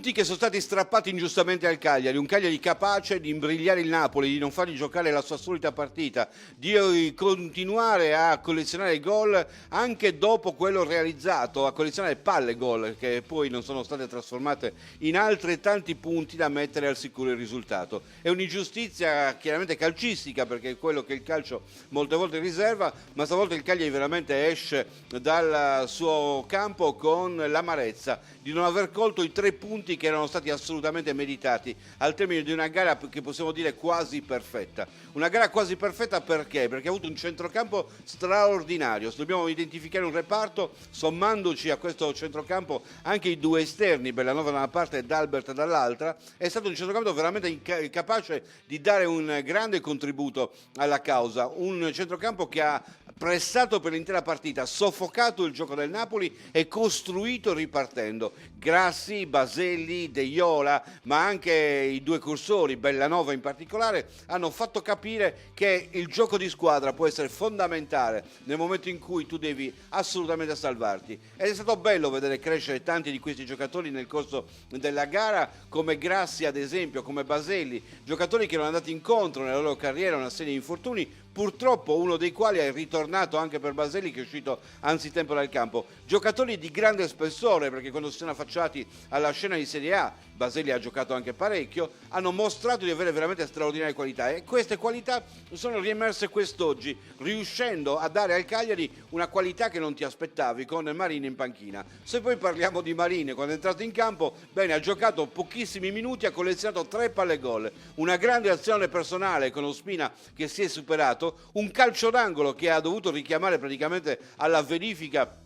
punti che sono stati strappati ingiustamente al Cagliari, un Cagliari capace di imbrigliare il Napoli, di non fargli giocare la sua solita partita, di continuare a collezionare gol anche dopo quello realizzato, a collezionare palle gol che poi non sono state trasformate in altrettanti punti da mettere al sicuro il risultato. È un'ingiustizia chiaramente calcistica, perché è quello che il calcio molte volte riserva, ma stavolta il Cagliari veramente esce dal suo campo con l'amarezza di non aver colto i 3 punti che erano stati assolutamente meritati al termine di una gara che possiamo dire quasi perfetta. Una gara quasi perfetta perché? Perché ha avuto un centrocampo straordinario. Dobbiamo identificare un reparto sommandoci a questo centrocampo anche i 2 esterni, Bellanova da una parte e D'Albert dall'altra. È stato un centrocampo veramente capace di dare un grande contributo alla causa, un centrocampo che ha pressato per l'intera partita, soffocato il gioco del Napoli e costruito ripartendo. Grassi, Baselli, De Iola, ma anche i 2 cursori, Bellanova in particolare, hanno fatto capire che il gioco di squadra può essere fondamentale nel momento in cui tu devi assolutamente salvarti. Ed è stato bello vedere crescere tanti di questi giocatori nel corso della gara, come Grassi ad esempio, come Baselli, giocatori che erano andati incontro nella loro carriera a una serie di infortuni, purtroppo uno dei quali è ritornato anche per Baselli, che è uscito anzitempo dal campo. Giocatori di grande spessore, perché quando si sono affacciati alla scena di Serie A, Baselli ha giocato anche parecchio, hanno mostrato di avere veramente straordinarie qualità, e queste qualità sono riemerse quest'oggi, riuscendo a dare al Cagliari una qualità che non ti aspettavi, con Marin in panchina. Se poi parliamo di Marin, quando è entrato in campo, bene, ha giocato pochissimi minuti, ha collezionato 3 palle gol, una grande azione personale con Ospina che si è superato, un calcio d'angolo che ha dovuto richiamare praticamente alla verifica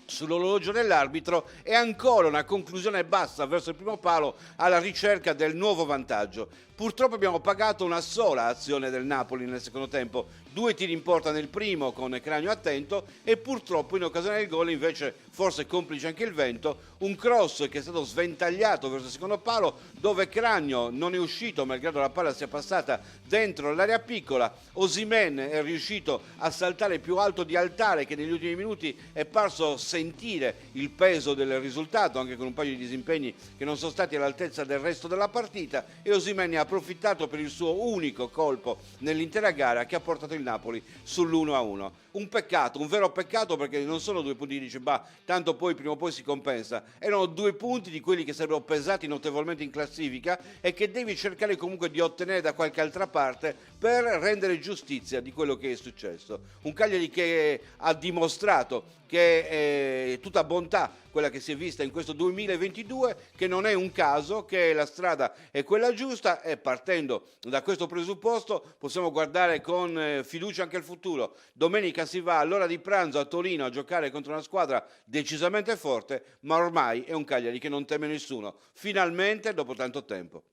sull'orologio dell'arbitro, e ancora una conclusione bassa verso il primo palo alla ricerca del nuovo vantaggio. Purtroppo abbiamo pagato una sola azione del Napoli nel secondo tempo, 2 tiri in porta nel primo con Cragno attento, e purtroppo in occasione del gol invece, forse complice anche il vento, un cross che è stato sventagliato verso il secondo palo, dove Cragno non è uscito malgrado la palla sia passata dentro l'area piccola. Osimhen è riuscito a saltare più alto di Altare, che negli ultimi minuti è parso sentire il peso del risultato, anche con un paio di disimpegni che non sono stati all'altezza del resto della partita, e Osimhen ne ha approfittato per il suo unico colpo nell'intera gara, che ha portato il Napoli sull'1-1. Un peccato, un vero peccato, perché non sono 2 punti di dice, tanto poi prima o poi si compensa. Erano 2 punti di quelli che sarebbero pesati notevolmente in classifica e che devi cercare comunque di ottenere da qualche altra parte per rendere giustizia di quello che è successo. Un Cagliari che ha dimostrato che è tutta bontà quella che si è vista in questo 2022, che non è un caso, che la strada è quella giusta, e partendo da questo presupposto possiamo guardare con fiducia anche al futuro. Domenica si va all'ora di pranzo a Torino a giocare contro una squadra decisamente forte, ma ormai è un Cagliari che non teme nessuno, finalmente dopo tanto tempo.